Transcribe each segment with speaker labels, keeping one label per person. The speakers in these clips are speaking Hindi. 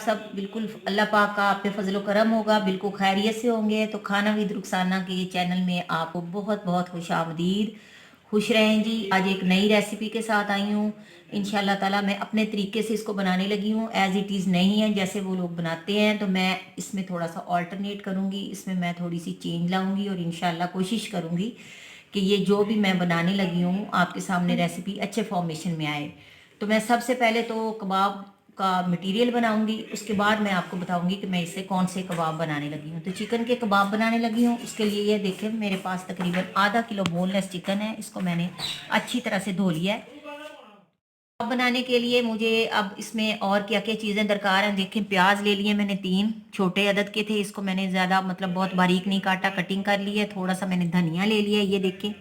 Speaker 1: सब बिल्कुल अल्लाह पाक का आप पे फजलो करम होगा, बिल्कुल खैरियत से होंगे। तो खाना विद रुखसाना के चैनल में आपको बहुत बहुत खुश आमदीद। खुश रहें जी। आज एक नई रेसिपी के साथ आई हूँ। इंशाल्लाह ताला मैं अपने तरीके से इसको बनाने लगी हूँ। एज इट इज़ नहीं है जैसे वो लोग बनाते हैं, तो मैं इसमें थोड़ा सा ऑल्टरनेट करूँगी। इसमें मैं थोड़ी सी चेंज लाऊंगी और इंशाल्लाह कोशिश करूँगी कि ये जो भी मैं बनाने लगी हूँ आपके सामने रेसिपी अच्छे फॉर्मेशन में आए। तो मैं सबसे पहले तो कबाब का मटेरियल बनाऊंगी, उसके बाद मैं आपको बताऊंगी कि मैं इससे कौन से कबाब बनाने लगी हूँ। तो चिकन के कबाब बनाने लगी हूँ। उसके लिए ये देखें, मेरे पास तकरीबन आधा किलो बोनलेस चिकन है। इसको मैंने अच्छी तरह से धो लिया है। कबाब बनाने के लिए मुझे अब इसमें और क्या क्या चीज़ें दरकार हैं देखें। प्याज ले लिए मैंने 3 छोटे अदद के थे। इसको मैंने ज़्यादा मतलब बहुत बारीक नहीं काटा, कटिंग कर ली है। थोड़ा सा मैंने धनिया ले लिया है, ये देखें।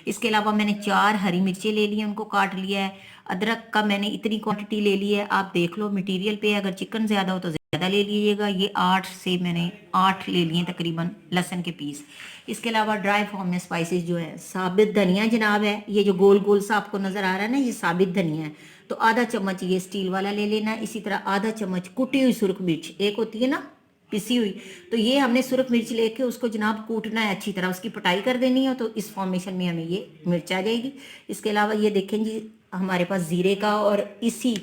Speaker 1: इसके अलावा मैंने 4 हरी मिर्चें ले ली हैं, उनको काट लिया है। अदरक का मैंने इतनी क्वांटिटी ले ली है, आप देख लो मटेरियल पे। अगर चिकन ज़्यादा हो तो ज़्यादा ले लीजिएगा। ये 8 से मैंने 8 ले लिए तकरीबन लहसुन के पीस। इसके अलावा ड्राई फॉर्म में स्पाइसेस जो है, साबित धनिया जनाब है, ये जो गोल गोल सा आपको नज़र आ रहा है ना, ये साबित धनिया है। तो आधा चम्मच ये स्टील वाला ले लेना है। इसी तरह आधा चम्मच कुटी हुई सुरख मिर्च, एक होती है ना पिसी हुई, तो ये हमने सुरख मिर्च लेके उसको जनाब कूटना है अच्छी तरह, उसकी पटाई कर देनी है। तो इस फॉर्मेशन में हमें ये मिर्च आ जाएगी। इसके अलावा ये देखें जी, हमारे पास ज़ीरे का और इसी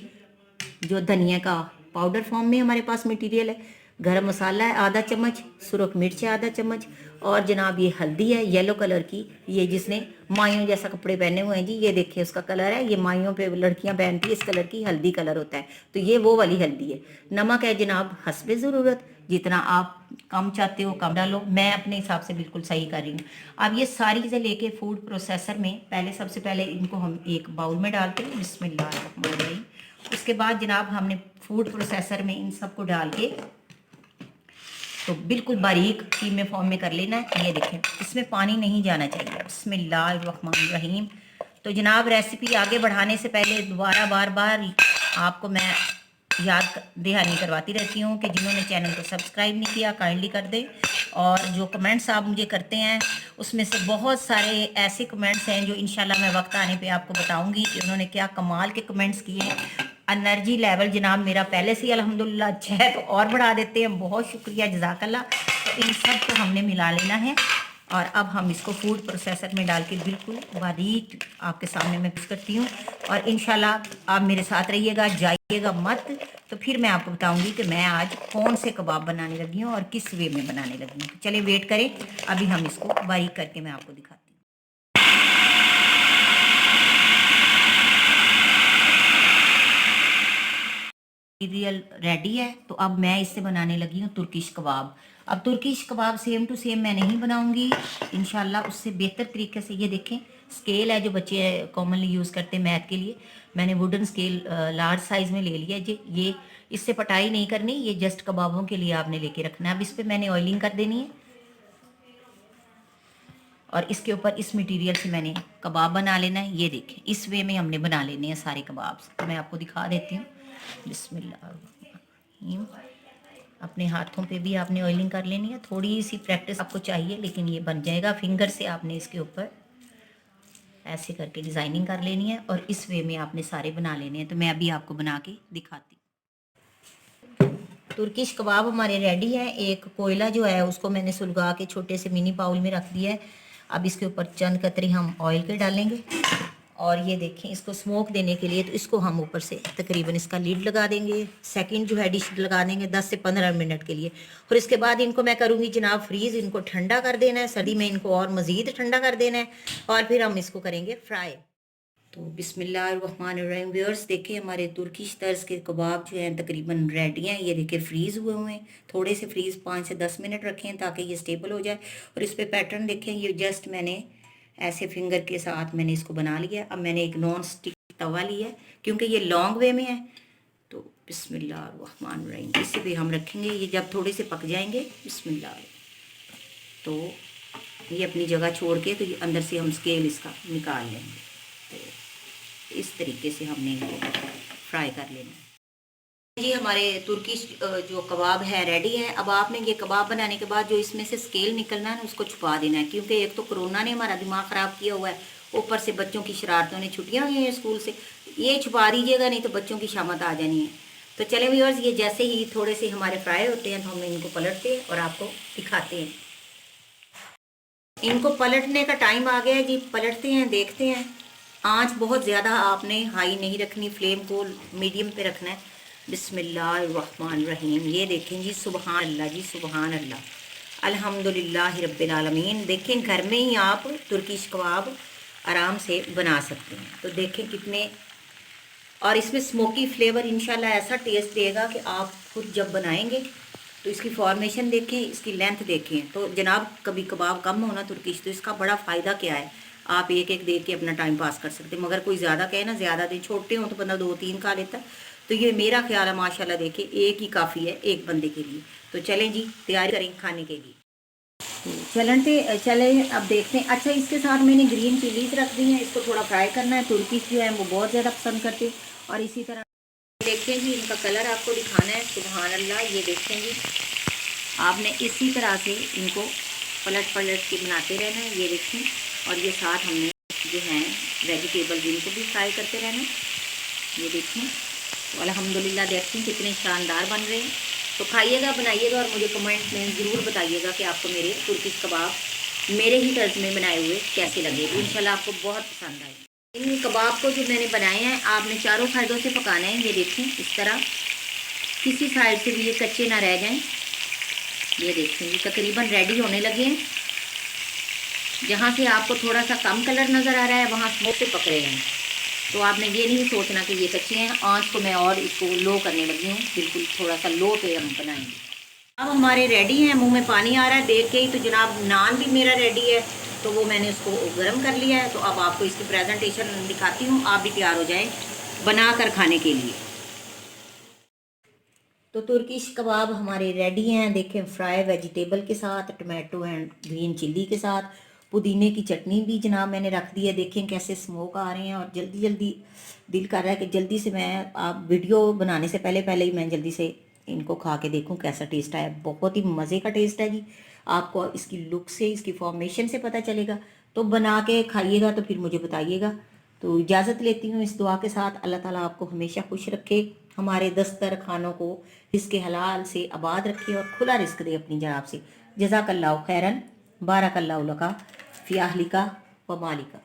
Speaker 1: जो धनिया का पाउडर फॉर्म में हमारे पास मटेरियल है। गरम मसाला है आधा चम्मच, सुरख मिर्च है आधा चम्मच, और जनाब ये हल्दी है येलो कलर की। ये जिसने माइयों जैसा कपड़े पहने हुए हैं जी, ये देखिए उसका कलर है। ये माइयों पे लड़कियां पहनती है, इस कलर की हल्दी कलर होता है, तो ये वो वाली हल्दी है। नमक है जनाब हस्बे ज़रूरत, जितना आप कम चाहते हो कम डालो। मैं अपने हिसाब से बिल्कुल सही कर रही हूँ। अब ये सारी चीज़ें लेके फूड प्रोसेसर में पहले सबसे पहले इनको हम एक बाउल में डालते हैं। बिस्मिल्लाह। उसके बाद जनाब हमने फूड प्रोसेसर में इन सबको डाल के तो बिल्कुल बारीक कीमे फॉर्म में कर लेना है। ये देखें, इसमें पानी नहीं जाना चाहिए। बिस्मिल्लाहिर्रहमानिर्रहीम। तो जनाब रेसिपी आगे बढ़ाने से पहले दोबारा बार बार आपको मैं याद दहानी करवाती रहती हूँ कि जिन्होंने चैनल को सब्सक्राइब नहीं किया काइंडली कर दें। और जो कमेंट्स आप मुझे करते हैं उसमें से बहुत सारे ऐसे कमेंट्स हैं जो इंशाल्लाह मैं वक्त आने पे आपको बताऊंगी कि उन्होंने क्या कमाल के कमेंट्स किए हैं। एनर्जी लेवल जनाब मेरा पहले से ही अल्हम्दुलिल्लाह अच्छा है, तो और बढ़ा देते हैं। बहुत शुक्रिया, जज़ाकल्लाह। तो इन सब को हमने मिला लेना है और अब हम इसको फूड प्रोसेसर में डाल के बिल्कुल बारीक आपके सामने मैं कुछ करती हूँ। और इंशाल्लाह आप मेरे साथ रहिएगा, जाइएगा मत। तो फिर मैं आपको बताऊंगी कि मैं आज कौन से कबाब बनाने लगी हूँ और किस वे में बनाने लगी हूँ। चलिए वेट करें, अभी हम इसको बारीक करके मैं आपको दिखाती हूँ। मटीरियल रेडी है, तो अब मैं इससे बनाने लगी हूँ तुर्किश कबाब। अब तुर्किश कबाब सेम टू सेम मैं नहीं बनाऊंगी, इंशाल्लाह उससे बेहतर तरीके से। ये देखें, स्केल है जो बच्चे कॉमनली यूज़ करते हैं मैथ के लिए, मैंने वुडन स्केल लार्ज साइज़ में ले लिया जी। ये इससे पटाई नहीं करनी, ये जस्ट कबाबों के लिए आपने लेके रखना है। अब इस पर मैंने ऑयलिंग कर देनी है और इसके ऊपर इस मटेरियल से मैंने कबाब बना लेना है। ये देखें, इस वे में हमने बना लेने हैं सारे कबाब। तो मैं आपको दिखा देती हूँ। बिस्मिल्लाह। अपने हाथों पे भी आपने ऑयलिंग कर लेनी है, थोड़ी सी प्रैक्टिस आपको चाहिए, लेकिन ये बन जाएगा। फिंगर से आपने इसके ऊपर ऐसे करके डिज़ाइनिंग कर लेनी है और इस वे में आपने सारे बना लेने हैं। तो मैं अभी आपको बना के दिखाती हूँ। तुर्किश कबाब हमारे रेडी है। एक कोयला जो है उसको मैंने सुलगा के छोटे से मिनी बाउल में रख दिया है। अब इसके ऊपर चंद कतरी हम ऑयल के डालेंगे और ये देखें, इसको स्मोक देने के लिए तो इसको हम ऊपर से तकरीबन इसका लीड लगा देंगे। सेकंड जो है डिश लगा देंगे 10 से 15 मिनट के लिए। और इसके बाद इनको मैं करूँगी जनाब फ्रीज़। इनको ठंडा कर देना है, सर्दी में इनको और मज़ीद ठंडा कर देना है और फिर हम इसको करेंगे फ्राई। तो बिस्मिल्लाहिर्रहमानिर्रहीम। व्यूअर्स देखिए, हमारे तुर्किश तर्ज के कबाब जो हैं तकरीबन रेडी हैं। ये देखिए फ्रीज़ हुए हुए हैं, थोड़े से फ्रीज़ 5 से 10 मिनट रखें ताकि ये स्टेबल हो जाए। और इस पर पैटर्न देखें, ये जस्ट मैंने ऐसे फिंगर के साथ मैंने इसको बना लिया। अब मैंने एक नॉन स्टिक तवा लिया है क्योंकि ये लॉन्ग वे में है। तो बिस्मिल्लाहिर्रहमानिर्रहीम, इसे भी हम रखेंगे। ये जब थोड़े से पक जाएंगे, बिस्मिल्लाह, तो ये अपनी जगह छोड़ के तो ये अंदर से हम स्केल इसका निकाल लेंगे। तो इस तरीके से हमने इनको फ्राई कर लेना है जी। हमारे तुर्किश जो कबाब है रेडी है। अब आपने ये कबाब बनाने के बाद जो इसमें से स्केल निकलना है ना, उसको छुपा देना है, क्योंकि एक तो कोरोना ने हमारा दिमाग ख़राब किया हुआ है, ऊपर से बच्चों की शरारतों ने छुट्टियां हुई हैं स्कूल से। ये छुपा दीजिएगा, नहीं तो बच्चों की शामत आ जानी है। तो चले व्यूअर्स, ये जैसे ही थोड़े से हमारे फ्राई होते हैं तो हम इनको पलटते हैं और आपको दिखाते हैं। इनको पलटने का टाइम आ गया है जी, पलटते हैं, देखते हैं। आंच बहुत ज़्यादा आपने हाई नहीं रखनी, फ्लेम को मीडियम पे रखना है। बिस्मिल्लाहिर्रहमानिर्रहीम। ये देखें जी, सुबहान अल्लाह जी, सुबहान अल्लाह, अल्हम्दुलिल्लाह रब्बिल आलमीन। देखें घर में ही आप तुर्किश कबाब आराम से बना सकते हैं। तो देखें कितने, और इसमें स्मोकी फ्लेवर इंशाल्लाह ऐसा टेस्ट देगा कि आप खुद जब बनाएंगे तो इसकी फॉर्मेशन देखें, इसकी लेंथ देखें। तो जनाब कभी कबाब कम होना तुर्किश, तो इसका बड़ा फ़ायदा क्या है, आप एक एक दे के अपना टाइम पास कर सकते हैं। मगर कोई ज़्यादा कहे ना, ज़्यादा दे, छोटे हों तो बंदा 2-3 खा लेता है। तो ये मेरा ख्याल है माशाल्लाह, देखिए एक ही काफ़ी है एक बंदे के लिए। तो चलें जी, तैयारी करें खाने के लिए। चले अब देखते हैं। अच्छा, इसके साथ मैंने ग्रीन चिलीज रख दी हैं, इसको थोड़ा फ्राई करना है। तुर्किश जो है वो बहुत ज़्यादा पसंद करते हैं। और इसी तरह देखें जी, इनका कलर आपको दिखाना है। सुभान अल्लाह, ये देखें जी, आपने इसी तरह से इनको पलट पलट के बनाते रहना है। ये देखें, और ये साथ हमने जो हैं वेजिटेबल इनको भी फ्राई करते रहना है। ये देखें, तो अल्हम्दुलिल्लाह देखें कितने शानदार बन रहे हैं। तो खाइएगा, बनाइएगा और मुझे कमेंट में ज़रूर बताइएगा कि आपको मेरे तुर्किश कबाब मेरे ही तर्ज में बनाए हुए कैसे लगे। इंशाल्लाह आपको बहुत पसंद आए। इन कबाब को जो मैंने बनाए हैं, आपने चारों साइडों से पकाना है। ये देखें, इस तरह किसी साइड से भी ये कच्चे ना रह जाएं। ये देखें, ये तकरीबन रेडी होने लगे हैं। जहाँ से आपको थोड़ा सा कम कलर नज़र आ रहा है वहाँ स्मोक से पक रहे हैं। तो आपने ये नहीं सोचना कि ये कच्चे हैं। आंच को मैं और इसको लो करने लगी हूँ, बिल्कुल थोड़ा सा लो पे हम बनाएंगे। अब हमारे रेडी हैं, मुंह में पानी आ रहा है देख के ही। तो जनाब नान भी मेरा रेडी है, तो वो मैंने उसको गर्म कर लिया है। तो अब आपको इसकी प्रेजेंटेशन दिखाती हूँ, आप भी तैयार हो जाएं बनाकर खाने के लिए। तो तुर्किश कबाब हमारे रेडी हैं, देखें, फ्राई वेजिटेबल के साथ, टमाटो एंड ग्रीन चिल्ली के साथ, पुदीने की चटनी भी जनाब मैंने रख दी है। देखें कैसे स्मोक आ रहे हैं, और जल्दी जल्दी दिल कर रहा है कि जल्दी से मैं, आप वीडियो बनाने से पहले पहले ही मैं जल्दी से इनको खा के देखूं कैसा टेस्ट आया। बहुत ही मज़े का टेस्ट है जी, आपको इसकी लुक से, इसकी फॉर्मेशन से पता चलेगा। तो बना के खाइएगा तो फिर मुझे बताइएगा। तो इजाज़त लेती हूँ इस दुआ के साथ, अल्लाह ताला आपको हमेशा खुश रखे, हमारे दस्तर खानों को रिस्क हलाल से आबाद रखे और खुला रिस्क दे अपनी जनाब से। जज़ाकल्लाहु खैरन, बारकल्लाहु लका फ़ी अहलिका व मालिका।